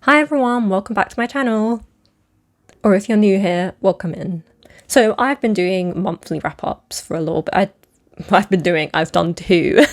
Hi everyone, welcome back to my channel. Or if you're new here, welcome in. So I've been doing monthly wrap-ups for a little bit. I've done two.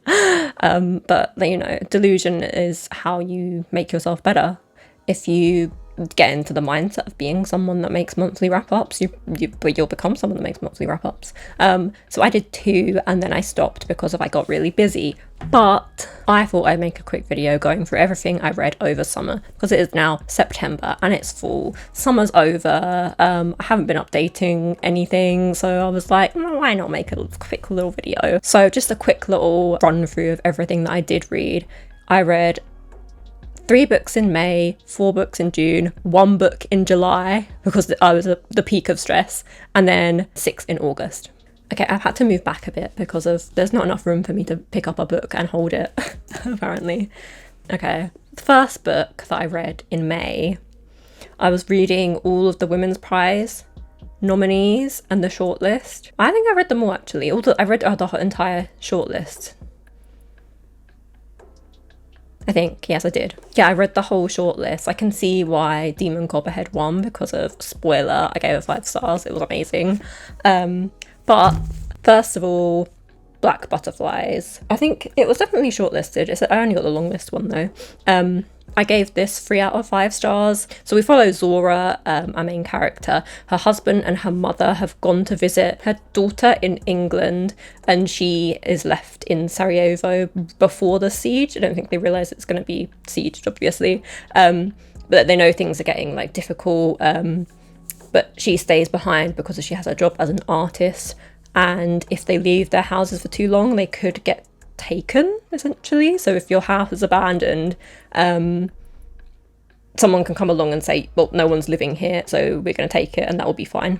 But you know, delusion is how you make yourself better. If you get into the mindset of being someone that makes monthly wrap-ups, you'll become someone that makes monthly wrap-ups. So I did two and then I stopped because I got really busy. But I thought I'd make a quick video going through everything I read over summer because it is now September and it's fall. Summer's over. I haven't been updating anything, so I was like, why not make a quick little video? So just a quick little run through of everything that I did read. I read 3 books in May, 4 books in June, 1 book in July because I was at the peak of stress, and then 6 in August. Okay, I've had to move back a bit because there's not enough room for me to pick up a book and hold it, apparently. Okay, the first book that I read in May, I was reading all of the Women's Prize nominees and the shortlist. I think I read them all actually. I read the entire shortlist. I think, yes I did. Yeah, I read the whole shortlist. I can see why Demon Coberhead won because of, spoiler, I gave it 5 stars, it was amazing. But first of all, Black Butterflies. I think it was definitely shortlisted. I only got the long list one though. I gave this 3 out of 5 stars. So we follow Zora, our main character. Her husband and her mother have gone to visit her daughter in England, and she is left in Sarajevo before the siege. I don't think they realise it's going to be sieged, obviously. But they know things are getting like difficult. But she stays behind because she has a job as an artist, and if they leave their houses for too long, they could get taken, essentially. So if your house is abandoned, someone can come along and say, well, no one's living here, so we're going to take it, and that will be fine.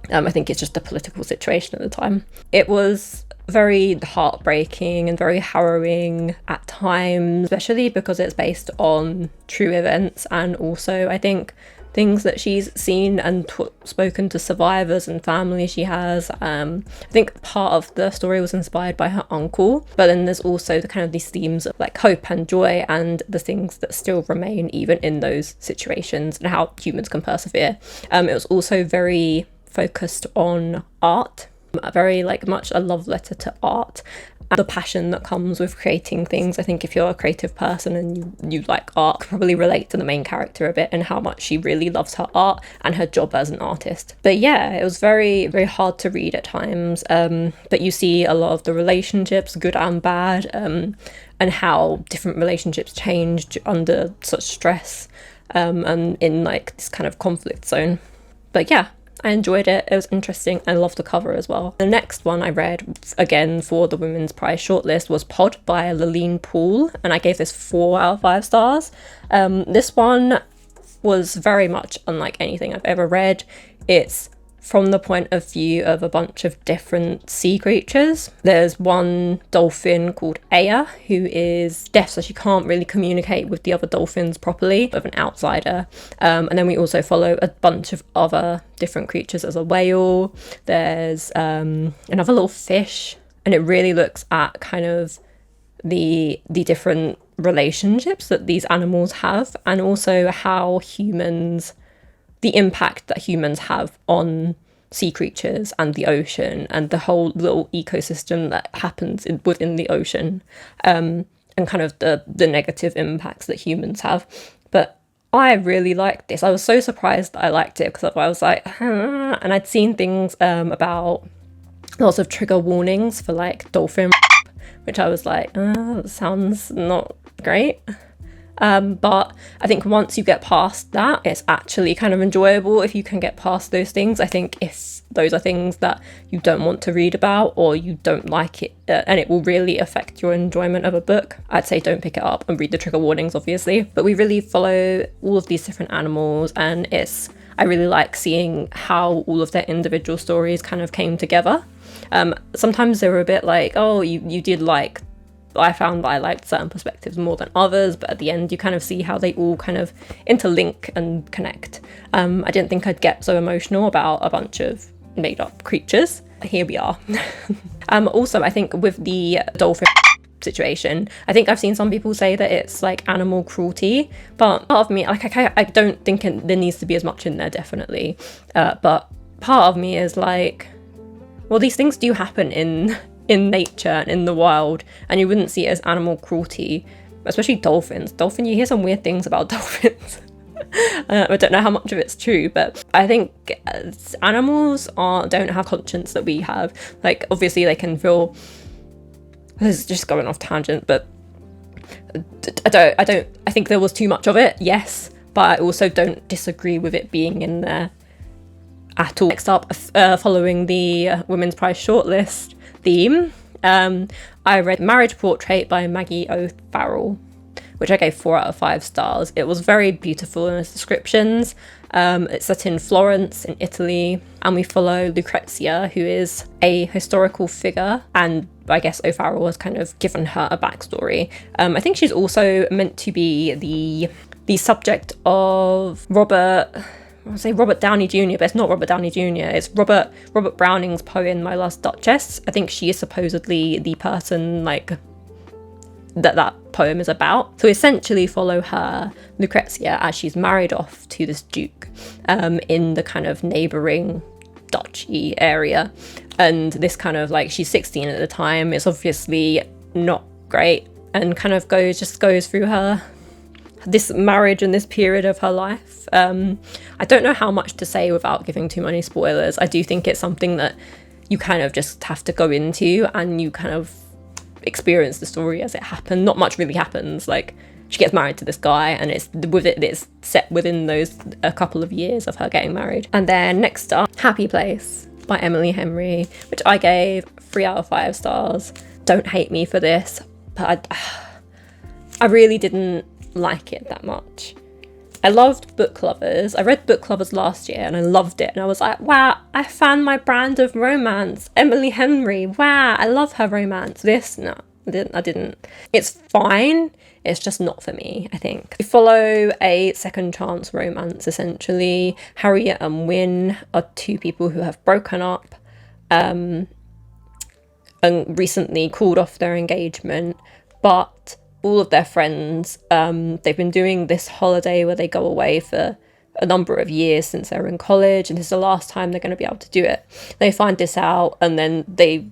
I think it's just a political situation at the time. It was very heartbreaking and very harrowing at times, especially because it's based on true events, and also I think things that she's seen and spoken to survivors and family she has. I think part of the story was inspired by her uncle, but then there's also the kind of these themes of like hope and joy and the things that still remain even in those situations and how humans can persevere. It was also very focused on art, very like much a love letter to art, the passion that comes with creating things. I think if you're a creative person and you like art, you probably relate to the main character a bit and how much she really loves her art and her job as an artist. But yeah, it was very, very hard to read at times. But you see a lot of the relationships, good and bad, and how different relationships changed under such stress, and in like this kind of conflict zone. But yeah, I enjoyed it. It was interesting. I loved the cover as well. The next one I read, again for the Women's Prize shortlist, was Pod by Laline Poole, and I gave this 4 out of 5 stars. This one was very much unlike anything I've ever read. It's from the point of view of a bunch of different sea creatures. There's one dolphin called Aya who is deaf, so she can't really communicate with the other dolphins properly, of an outsider. And then we also follow a bunch of other different creatures. As a whale, there's another little fish, and it really looks at kind of the different relationships that these animals have, and also how the impact that humans have on sea creatures and the ocean and the whole little ecosystem that happens within the ocean, and kind of the negative impacts that humans have. But I really liked this. I was so surprised that I liked it because I was like, and I'd seen things about lots of trigger warnings for like dolphin, which I was like, that sounds not great. But I think once you get past that, it's actually kind of enjoyable if you can get past those things. I think if those are things that you don't want to read about or you don't like it, and it will really affect your enjoyment of a book, I'd say don't pick it up and read the trigger warnings, obviously. But we really follow all of these different animals, and I really like seeing how all of their individual stories kind of came together. Sometimes they were a bit like, oh, you did like, I found that I liked certain perspectives more than others, but at the end you kind of see how they all kind of interlink and connect. I didn't think I'd get so emotional about a bunch of made up creatures. Here we are. Also, I think with the dolphin, situation. I think I've seen some people say that it's like animal cruelty, but part of me, like, I don't think there needs to be as much in there, definitely. But part of me is like, well, these things do happen in nature and in the wild, and you wouldn't see it as animal cruelty, especially dolphins. You hear some weird things about dolphins. I don't know how much of it's true, but I think animals don't have conscience that we have. Like, obviously they can feel, this is just going off tangent, but I think there was too much of it, yes, but I also don't disagree with it being in there at all. Next up, following the Women's Prize shortlist theme, I read Marriage Portrait by Maggie O'Farrell, which I gave 4 out of 5 stars. It was very beautiful in its descriptions. It's set in Florence in Italy, and we follow Lucrezia, who is a historical figure, and I guess O'Farrell has kind of given her a backstory. I think she's also meant to be the subject of Robert Downey Jr., but it's not Robert Downey Jr. It's Robert Browning's poem My Last Duchess. I think she is supposedly the person like that poem is about. So essentially follow her, Lucrezia, as she's married off to this duke in the kind of neighbouring duchy area. And this kind of like, she's 16 at the time. It's obviously not great, and kind of goes through this marriage and this period of her life. I don't know how much to say without giving too many spoilers. I do think it's something that you kind of just have to go into, and you kind of experience the story as it happened. Not much really happens. Like, she gets married to this guy, and it's set within those a couple of years of her getting married. And then next up, Happy Place by Emily Henry, which I gave 3 out of 5 stars. Don't hate me for this, but I really didn't like it that much. I loved Book Lovers. I read Book Lovers last year and I loved it, and I was like, wow, I found my brand of romance. Emily Henry, wow, I love her romance. This, no, I didn't. It's fine, it's just not for me, I think. We follow a second chance romance, essentially. Harriet and Wynne are 2 people who have broken up and recently called off their engagement, but all of their friends, they've been doing this holiday where they go away for a number of years since they were in college, and this is the last time they're going to be able to do it. They find this out, and then they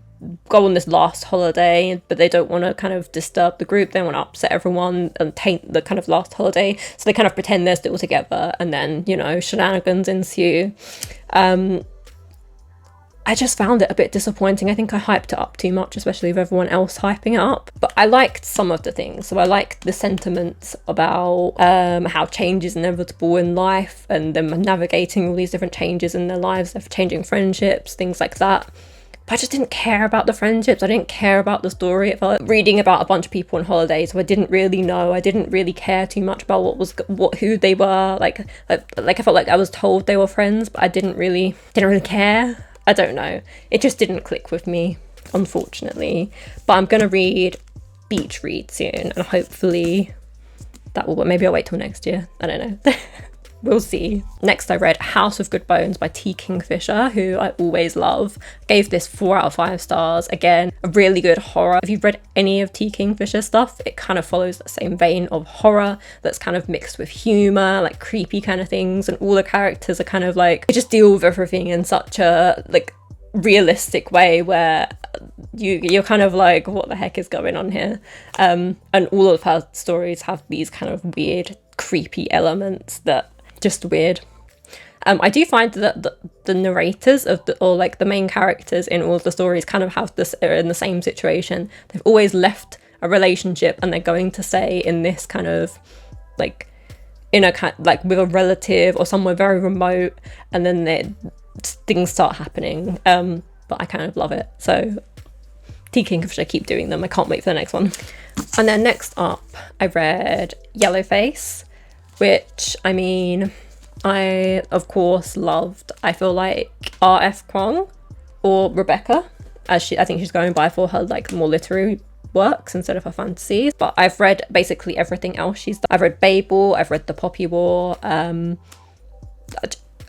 go on this last holiday, but they don't want to kind of disturb the group. They want to upset everyone and taint the kind of last holiday, so they kind of pretend they're still together, and then, you know, shenanigans ensue. I just found it a bit disappointing. I think I hyped it up too much, especially with everyone else hyping it up. But I liked some of the things. So I liked the sentiments about how change is inevitable in life, and them navigating all these different changes in their lives, they're changing friendships, things like that. But I just didn't care about the friendships. I didn't care about the story. It felt like reading about a bunch of people on holidays who I didn't really know. I didn't really care too much about who they were. Like I felt like I was told they were friends, but I didn't really care. I don't know. It just didn't click with me, unfortunately. But I'm going to read Beach Read soon, and hopefully that will work. Maybe I'll wait till next year. I don't know. We'll see. Next, I read House of Good Bones by T. Kingfisher, who I always love. Gave this 4 out of 5 stars. Again, a really good horror. If you've read any of T. Kingfisher stuff, it kind of follows the same vein of horror that's kind of mixed with humor, like creepy kind of things, and all the characters are kind of like, they just deal with everything in such a like realistic way where you're kind of like, what the heck is going on here? And all of her stories have these kind of weird, creepy elements that just weird. I do find that the narrators or the main characters in all of the stories kind of have this, are in the same situation. They've always left a relationship and they're going to stay in this kind of like in a kind like with a relative or somewhere very remote, and then things start happening. But I kind of love it. So T. Kingfisher, keep doing them. I can't wait for the next one. And then next up, I read Yellowface, which, I mean, I, of course, loved. I feel like R.F. Kuang, or Rebecca, as I think she's going by for her, like, more literary works instead of her fantasies. But I've read basically everything else she's done. I've read Babel, I've read The Poppy War,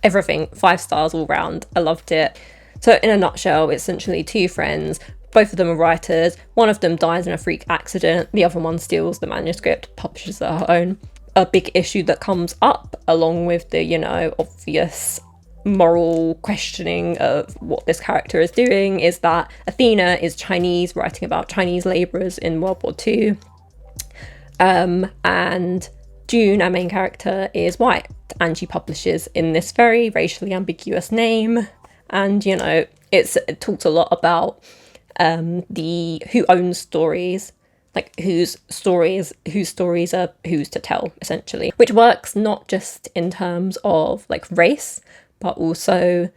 everything, 5 stars all round. I loved it. So in a nutshell, it's essentially 2 friends Both of them are writers. One of them dies in a freak accident. The other one steals the manuscript, publishes it her own. A big issue that comes up, along with the, you know, obvious moral questioning of what this character is doing, is that Athena is Chinese, writing about Chinese labourers in World War II. And June, our main character, is white, and she publishes in this very racially ambiguous name. And, you know, it talks a lot about who owns stories, like whose stories are whose to tell, essentially, which works not just in terms of like race, but also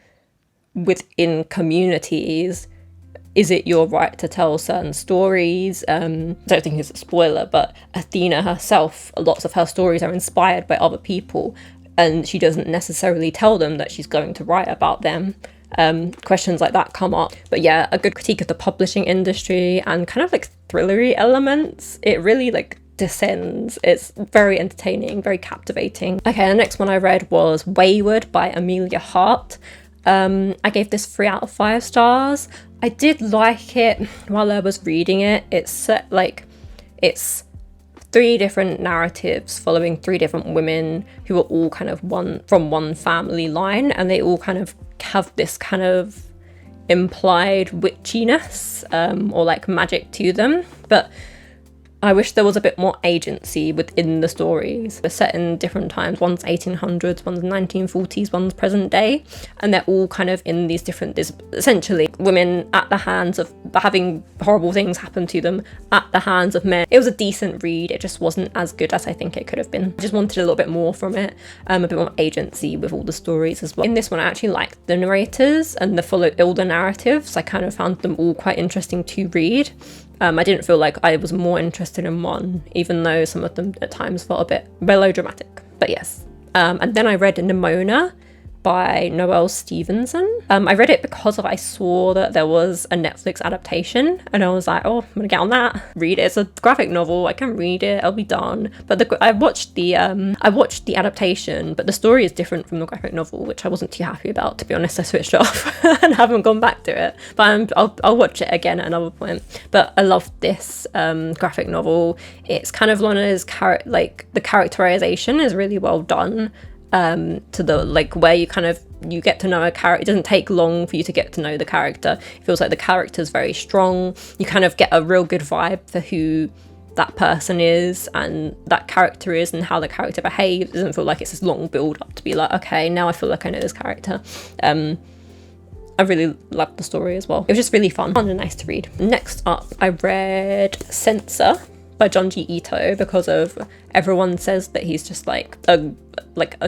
within communities. Is it your right to tell certain stories? I don't think it's a spoiler, but Athena herself, lots of her stories are inspired by other people, and she doesn't necessarily tell them that she's going to write about them. Questions like that come up. But yeah, a good critique of the publishing industry and kind of like thrillery elements. It really like descends. It's very entertaining, very captivating. Okay, the next one I read was Wayward by Amelia Hart. I gave this 3 out of 5 stars. I did like it while I was reading it. It's 3 different narratives following 3 different women who are all kind of from one family line, and they all kind of have this kind of implied witchiness or like magic to them. But I wish there was a bit more agency within the stories. They're set in different times. One's 1800s, one's 1940s, one's present day. And they're all kind of in these different, essentially, women at the hands of having horrible things happen to them at the hands of men. It was a decent read. It just wasn't as good as I think it could have been. I just wanted a little bit more from it. A bit more agency with all the stories as well. In this one, I actually liked the narrators and all the narratives. I kind of found them all quite interesting to read. I didn't feel like I was more interested in one, even though some of them at times felt a bit melodramatic. But yes. And then I read Neona by Noelle Stevenson. I read it because I saw that there was a Netflix adaptation, and I was like, oh, I'm gonna get on that. Read it. It's a graphic novel. I can read it. I'll be done. But I watched the adaptation, but the story is different from the graphic novel, which I wasn't too happy about. To be honest, I switched it off and haven't gone back to it. But I'll watch it again at another point. But I love this graphic novel. It's kind of one of those the characterization is really well done. To the like where you get to know a character. It doesn't take long for you to get to know the character. It feels like the character's very strong. You kind of get a real good vibe for who that person is and that character is and how the character behaves. It doesn't feel like it's this long build up to be like, okay, now I feel like I know this character. I really loved the story as well. It was just really fun and nice to read. Next up, I read Censor by Junji Ito because of everyone says that he's just like a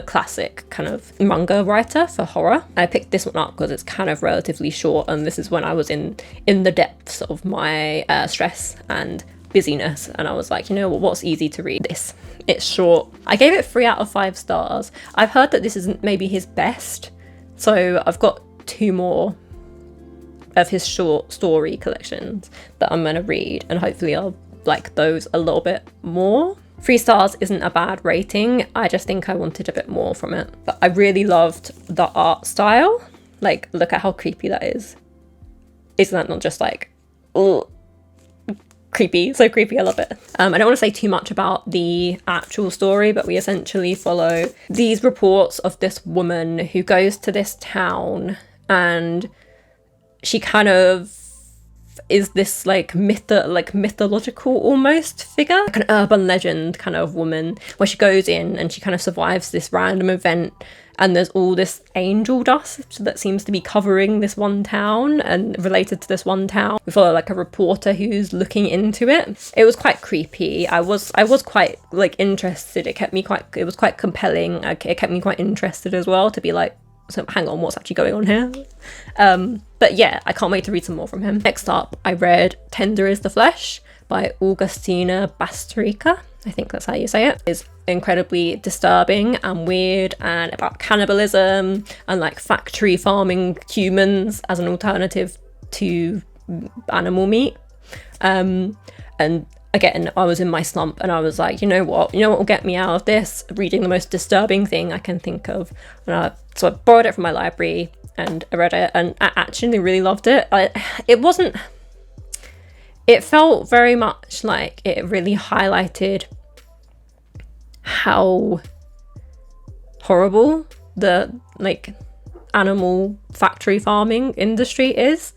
classic kind of manga writer for horror. I picked this one up because it's kind of relatively short, and this is when I was in the depths of my stress and busyness, and I was like, you know what, what's easy to read? This. It's short. I gave it 3 out of 5 stars. I've heard that this isn't maybe his best, so I've got 2 more of his short story collections that I'm gonna read, and hopefully I'll like those a little bit more. 3 stars isn't a bad rating. I just think I wanted a bit more from it. But I really loved the art style. Like, look at how creepy that is. Isn't that not just like, oh, creepy? So creepy, I love it. I don't want to say too much about the actual story, but we essentially follow these reports of this woman who goes to this town, and she kind of is this like mythological almost figure, like an urban legend kind of woman, where she goes in and she kind of survives this random event, and there's all this angel dust that seems to be covering this one town and related to this one town. We follow like a reporter who's looking into it. It was quite creepy. I was quite like interested. It was quite compelling. It kept me quite interested as well, to be like, so hang on, what's actually going on here? But yeah, I can't wait to read some more from him. Next up, I read Tender is the Flesh by Augustina Basterica. I think that's how you say it. It's incredibly disturbing and weird, and about cannibalism and like factory farming humans as an alternative to animal meat. And again, I was in my slump and I was like, you know what will get me out of this? Reading the most disturbing thing I can think of. So I borrowed it from my library and I read it, and I actually really loved it. It wasn't it felt very much like it really highlighted how horrible the like animal factory farming industry is,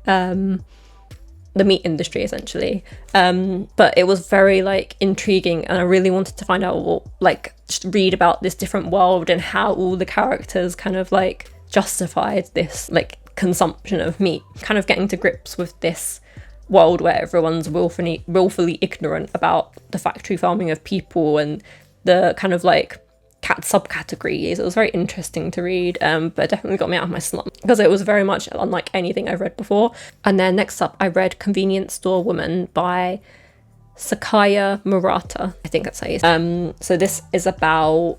the meat industry essentially, but it was very like intriguing, and I really wanted to find out what, like, just read about this different world and how all the characters kind of like justified this like consumption of meat, kind of getting to grips with this world where everyone's willfully ignorant about the factory farming of people and the kind of like subcategories. It was very interesting to read, but it definitely got me out of my slump because it was very much unlike anything I've read before. And then next up, I read Convenience Store Woman by Sakaya Murata. I think that's how you say it. So this is about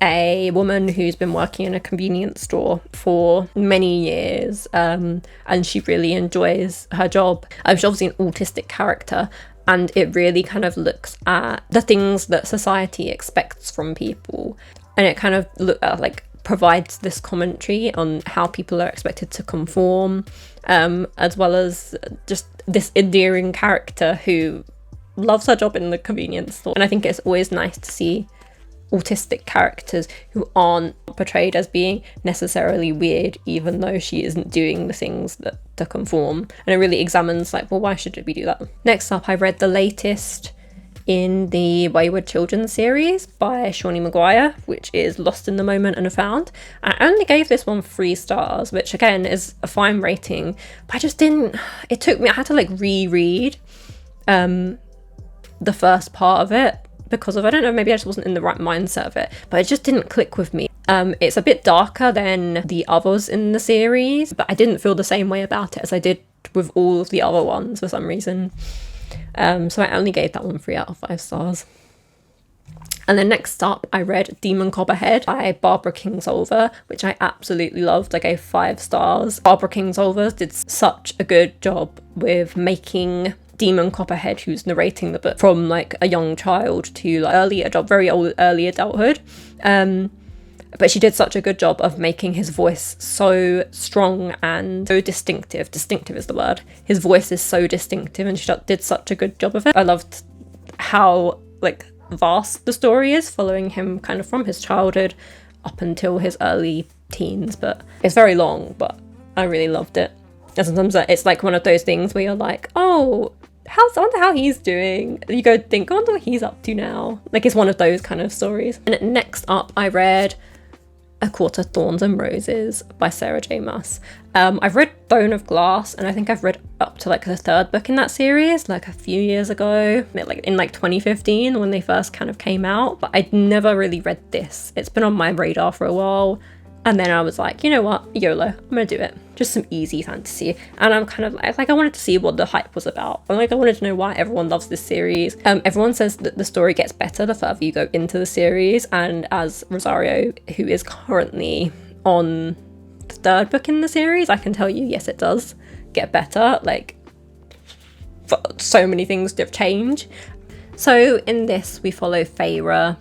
a woman who's been working in a convenience store for many years, and she really enjoys her job. She's obviously an autistic character, and it really kind of looks at the things that society expects from people, and it kind of provides this commentary on how people are expected to conform, as well as just this endearing character who loves her job in the convenience store. And I think it's always nice to see autistic characters who aren't portrayed as being necessarily weird, even though she isn't doing the things that to conform. And it really examines like, well, why should we do that? Next up, I read the latest in the Wayward children's series by Shawnee Maguire, which is Lost in the Moment and Found. I only gave this one 3 stars, which again is a fine rating, but I just didn't, it took me, I had to like reread the first part of it because of, I don't know, maybe I just wasn't in the right mindset of it, but it just didn't click with me. It's a bit darker than the others in the series, but I didn't feel the same way about it as I did with all of the other ones for some reason. So I only gave that one 3 out of 5 stars. And then next up, I read Demon Coberhead by Barbara Kingsolver, which I absolutely loved. I gave 5 stars. Barbara Kingsolver did such a good job with making Demon Copperhead, who's narrating the book, from like a young child to like early adulthood. But she did such a good job of making his voice so strong and so distinctive. Distinctive is the word. His voice is so distinctive, and she did such a good job of it. I loved how like vast the story is, following him kind of from his childhood up until his early teens. But it's very long, but I really loved it. And sometimes it's like one of those things where you're like, oh, I wonder how he's doing. You go think, I wonder what he's up to now. Like, it's one of those kind of stories. And next up, I read A Quarter Thorns and Roses by Sarah J. Maas. I've read Bone of Glass, and I think I've read up to like the 3rd book in that series, like a few years ago, like in like 2015 when they first kind of came out. But I'd never really read this. It's been on my radar for a while. And then I was like, you know what, YOLO, I'm gonna do it. Just some easy fantasy. And I'm kind of like I wanted to see what the hype was about. I wanted to know why everyone loves this series. Everyone says that the story gets better the further you go into the series. And as Rosario, who is currently on the 3rd book in the series, I can tell you, yes, it does get better. Like, so many things have changed. So in this, we follow Feyre,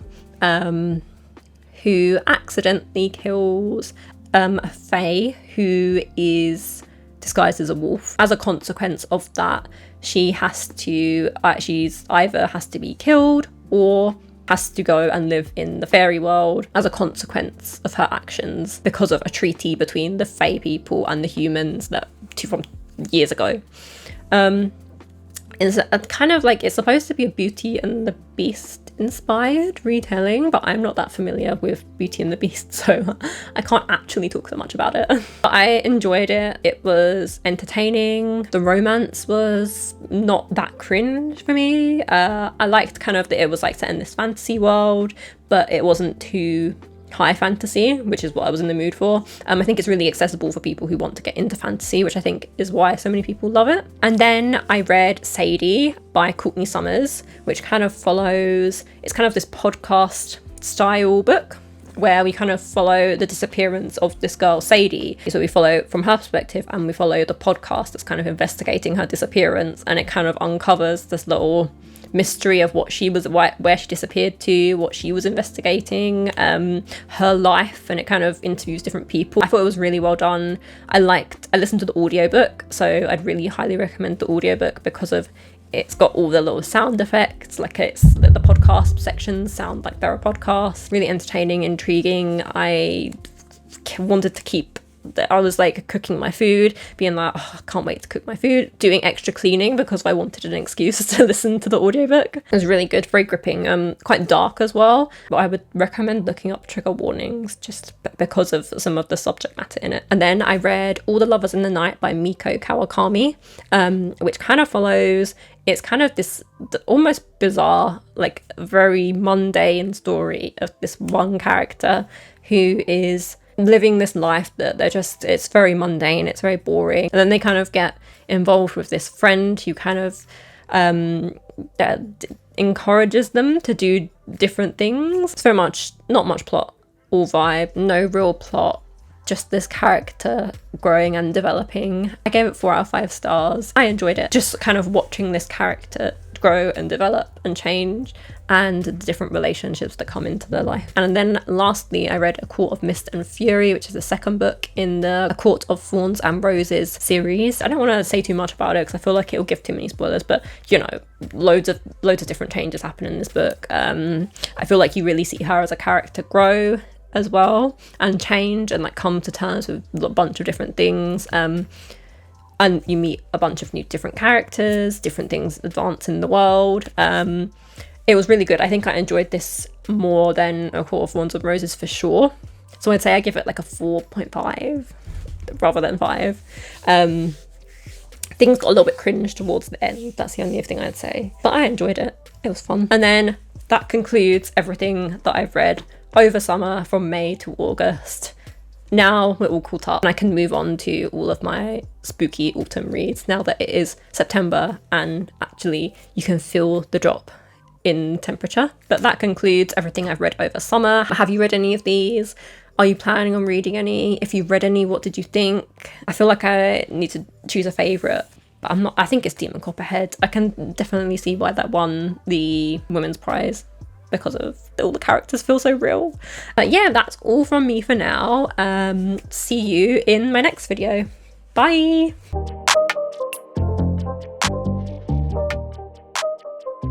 who accidentally kills a fae who is disguised as a wolf. As a consequence of that, she's either has to be killed or has to go and live in the fairy world as a consequence of her actions because of a treaty between the fae people and the humans from years ago. It's a kind of like, it's supposed to be a Beauty and the Beast inspired retelling, but I'm not that familiar with Beauty and the Beast, so I can't actually talk that much about it. But I enjoyed it. It was entertaining. The romance was not that cringe for me. I liked kind of that it was like set in this fantasy world, but it wasn't too high fantasy, which is what I was in the mood for. I think it's really accessible for people who want to get into fantasy, which I think is why so many people love it. And then I read Sadie by Courtney Summers, which kind of follows, it's kind of this podcast style book where we kind of follow the disappearance of this girl Sadie. So we follow from her perspective, and we follow the podcast that's kind of investigating her disappearance, and it kind of uncovers this little mystery of what she was, where she disappeared to, what she was investigating, her life, and it kind of interviews different people. I thought it was really well done. I listened to the audiobook, so I'd really highly recommend the audiobook because of it's got all the little sound effects, like the podcast sections sound like they're a podcast. Really entertaining, intriguing. I wanted to keep I was like cooking my food, being like, oh, I can't wait to cook my food, doing extra cleaning because I wanted an excuse to listen to the audiobook. It was really good, very gripping, quite dark as well, but I would recommend looking up trigger warnings just because of some of the subject matter in it. And then I read All the Lovers in the Night by Miko Kawakami, which kind of follows, it's kind of this almost bizarre, like very mundane story of this one character who is living this life that it's very mundane, it's very boring, and then they kind of get involved with this friend who kind of that encourages them to do different things. It's very much not much plot or vibe, no real plot, just this character growing and developing. I gave it 4 out of 5 stars. I enjoyed it, just kind of watching this character grow and develop and change, and the different relationships that come into their life. And then lastly, I read A Court of Mist and Fury, which is the second book in the A Court of Thorns and Roses series. I don't want to say too much about it because I feel like it'll give too many spoilers, but you know, loads of different changes happen in this book. I feel like you really see her as a character grow as well and change and like come to terms with a bunch of different things. And you meet a bunch of new different characters, different things advance in the world. It was really good. I think I enjoyed this more than A Court of Thorns and Roses for sure. So I'd say I give it like a 4.5 rather than 5. Things got a little bit cringe towards the end. That's the only thing I'd say. But I enjoyed it. It was fun. And then that concludes everything that I've read over summer from May to August. Now we're all caught up and I can move on to all of my spooky autumn reads now that it is September and actually you can feel the drop in temperature. But that concludes everything I've read over summer. Have you read any of these? Are you planning on reading any? If you've read any, what did you think? I feel like I need to choose a favourite, but I'm not. I think it's Demon Copperhead. I can definitely see why that won the Women's Prize, because of all the characters feel so real. Yeah, that's all from me for now. See you in my next video. Bye!